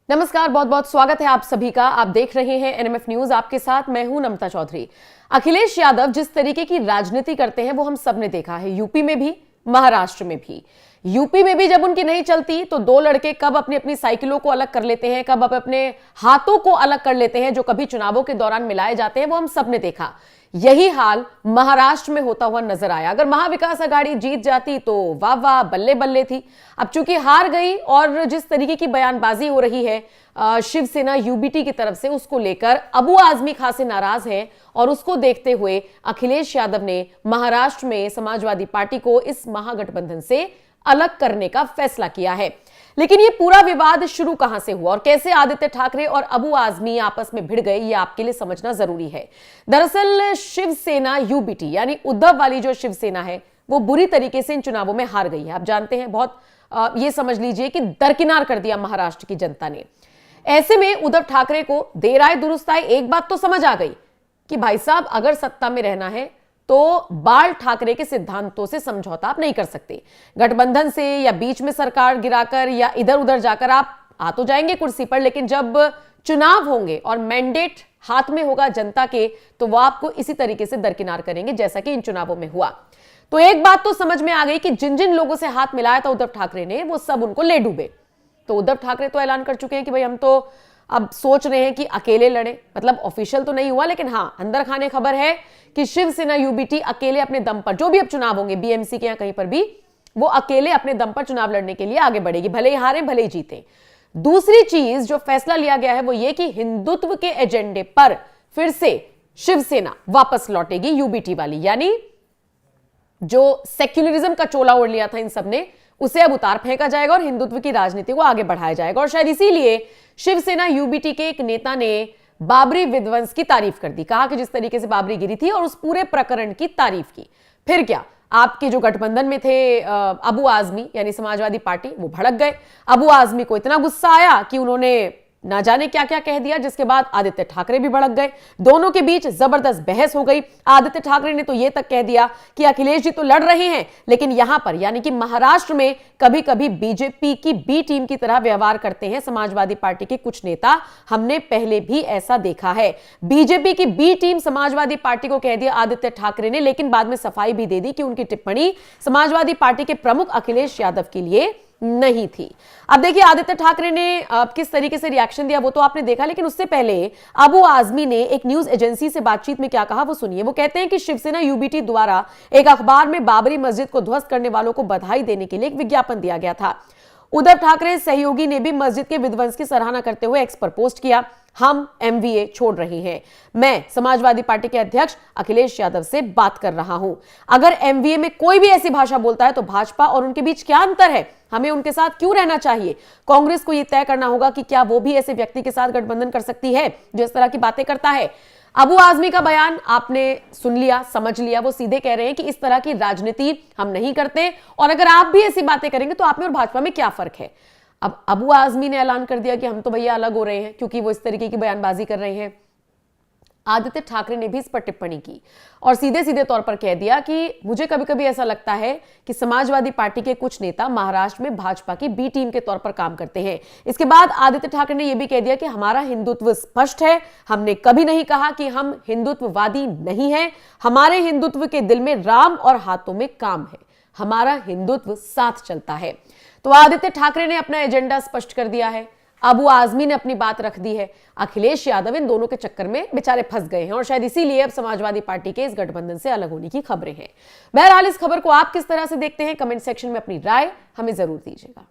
नमस्कार, बहुत बहुत स्वागत है आप सभी का। आप देख रहे हैं एनएमएफ न्यूज। आपके साथ मैं हूं नमता चौधरी। अखिलेश यादव जिस तरीके की राजनीति करते हैं वो हम सबने देखा है, यूपी में भी, महाराष्ट्र में भी। यूपी में भी जब उनकी नहीं चलती तो दो लड़के कब अपनी अपनी साइकिलों को अलग कर लेते हैं, कब अपने हाथों को अलग कर लेते हैं, जो कभी चुनावों के दौरान मिलाए जाते हैं, वो हम सबने देखा। यही हाल महाराष्ट्र में होता हुआ नजर आया। अगर महाविकास आघाड़ी जीत जाती तो वाह वाह, बल्ले बल्ले थी। अब चूंकि हार गई और जिस तरीके की बयानबाजी हो रही है शिवसेना यूबीटी की तरफ से, उसको लेकर अबू आजमी खासे नाराज हैं और उसको देखते हुए अखिलेश यादव ने महाराष्ट्र में समाजवादी पार्टी को इस महागठबंधन से अलग करने का फैसला किया है। लेकिन ये पूरा विवाद शुरू कहां से हुआ और कैसे आदित्य ठाकरे और अबू आजमी आपस में भिड़ गए, ये आपके लिए समझना जरूरी है। दरअसल शिवसेना यूबीटी यानी उद्धव वाली जो शिवसेना है वो बुरी तरीके से इन चुनावों में हार गई है। आप जानते हैं, बहुत ये समझ लीजिए कि दरकिनार कर दिया महाराष्ट्र की जनता ने। ऐसे में उद्धव ठाकरे को देर आए दुरुस्त आए, एक बात तो समझ आ गई कि भाई साहब, अगर सत्ता में रहना है तो बाल ठाकरे के सिद्धांतों से समझौता आप नहीं कर सकते। गठबंधन से या बीच में सरकार गिराकर या इधर उधर जाकर आप आ तो जाएंगे कुर्सी पर, लेकिन जब चुनाव होंगे और मैंडेट हाथ में होगा जनता के, तो वो आपको इसी तरीके से दरकिनार करेंगे जैसा कि इन चुनावों में हुआ। तो एक बात तो समझ में आ गई कि जिन जिन लोगों से हाथ मिलाया था उद्धव ठाकरे ने, वो सब उनको ले डूबे। तो उद्धव ठाकरे तो ऐलान कर चुके हैं कि भाई हम तो अब सोच रहे हैं कि अकेले लड़े। मतलब ऑफिशियल तो नहीं हुआ, लेकिन हां, अंदर खाने खबर है कि शिवसेना यूबीटी अकेले अपने दम पर, जो भी अब चुनाव होंगे बीएमसी के या कहीं पर भी, वो अकेले अपने दम पर चुनाव लड़ने के लिए आगे बढ़ेगी, भले ही हारे भले ही जीते। दूसरी चीज जो फैसला लिया गया है वो ये कि हिंदुत्व के एजेंडे पर फिर से शिवसेना वापस लौटेगी, यूबीटी वाली। यानी जो सेक्युलरिज्म का चोला ओढ़ लिया था इन सब ने, उसे अब उतार फेंका जाएगा और हिंदुत्व की राजनीति को आगे बढ़ाया जाएगा। और शायद इसीलिए शिवसेना यूबीटी के एक नेता ने बाबरी विध्वंस की तारीफ कर दी। कहा कि जिस तरीके से बाबरी गिरी थी और उस पूरे प्रकरण की तारीफ की। फिर क्या, आपके जो गठबंधन में थे अबू आजमी यानी समाजवादी पार्टी, वो भड़क गए। अबू आजमी को इतना गुस्सा आया कि उन्होंने ना जाने क्या क्या कह दिया, जिसके बाद आदित्य ठाकरे भी भड़क गए। दोनों के बीच जबरदस्त बहस हो गई। आदित्य ठाकरे ने तो यह तक कह दिया कि अखिलेश जी तो लड़ रहे हैं, लेकिन यहां पर यानी कि महाराष्ट्र में कभी कभी बीजेपी की बी टीम की तरह व्यवहार करते हैं समाजवादी पार्टी के कुछ नेता। हमने पहले भी ऐसा देखा है। बीजेपी की बी टीम समाजवादी पार्टी को कह दिया आदित्य ठाकरे ने, लेकिन बाद में सफाई भी दे दी कि उनकी टिप्पणी समाजवादी पार्टी के प्रमुख अखिलेश यादव के लिए नहीं थी। अब देखिए आदित्य ठाकरे ने किस तरीके से रिएक्शन दिया वो तो आपने देखा, लेकिन उससे पहले अबू आजमी ने एक न्यूज एजेंसी से बातचीत में क्या कहा वो सुनिए। वो कहते हैं कि शिवसेना यूबीटी द्वारा एक अखबार में बाबरी मस्जिद को ध्वस्त करने वालों को बधाई देने के लिए एक विज्ञापन दिया गया था। उद्धव ठाकरे सहयोगी ने भी मस्जिद के विध्वंस की सराहना करते हुए एक्स पर पोस्ट किया, हम एमवीए छोड़ रहे हैं। मैं समाजवादी पार्टी के अध्यक्ष अखिलेश यादव से बात कर रहा हूं। अगर एमवीए में कोई भी ऐसी भाषा बोलता है तो भाजपा और उनके बीच क्या अंतर है, हमें उनके साथ क्यों रहना चाहिए? कांग्रेस को यह तय करना होगा कि क्या वो भी ऐसे व्यक्ति के साथ गठबंधन कर सकती है जो इस तरह की बातें करता है। अबू आजमी का बयान आपने सुन लिया, समझ लिया। वो सीधे कह रहे हैं कि इस तरह की राजनीति हम नहीं करते और अगर आप भी ऐसी बातें करेंगे तो आप में और भाजपा में क्या फर्क है। अब अबू आजमी ने ऐलान कर दिया कि हम तो भैया अलग हो रहे हैं, क्योंकि वो इस तरीके की बयानबाजी कर रहे हैं। आदित्य ठाकरे ने भी इस पर टिप्पणी की और सीधे सीधे तौर पर कह दिया कि मुझे कभी कभी ऐसा लगता है कि समाजवादी पार्टी के कुछ नेता महाराष्ट्र में भाजपा की बी टीम के तौर पर काम करते हैं। इसके बाद आदित्य ठाकरे ने यह भी कह दिया कि हमारा हिंदुत्व स्पष्ट है, हमने कभी नहीं कहा कि हम हिंदुत्ववादी नहीं हैं। हमारे हिंदुत्व के दिल में राम और हाथों में काम है, हमारा हिंदुत्व साथ चलता है। तो आदित्य ठाकरे ने अपना एजेंडा स्पष्ट कर दिया है, अबू आजमी ने अपनी बात रख दी है। अखिलेश यादव इन दोनों के चक्कर में बेचारे फंस गए हैं और शायद इसीलिए अब समाजवादी पार्टी के इस गठबंधन से अलग होने की खबरें हैं। बहरहाल इस खबर को आप किस तरह से देखते हैं, कमेंट सेक्शन में अपनी राय हमें जरूर दीजिएगा।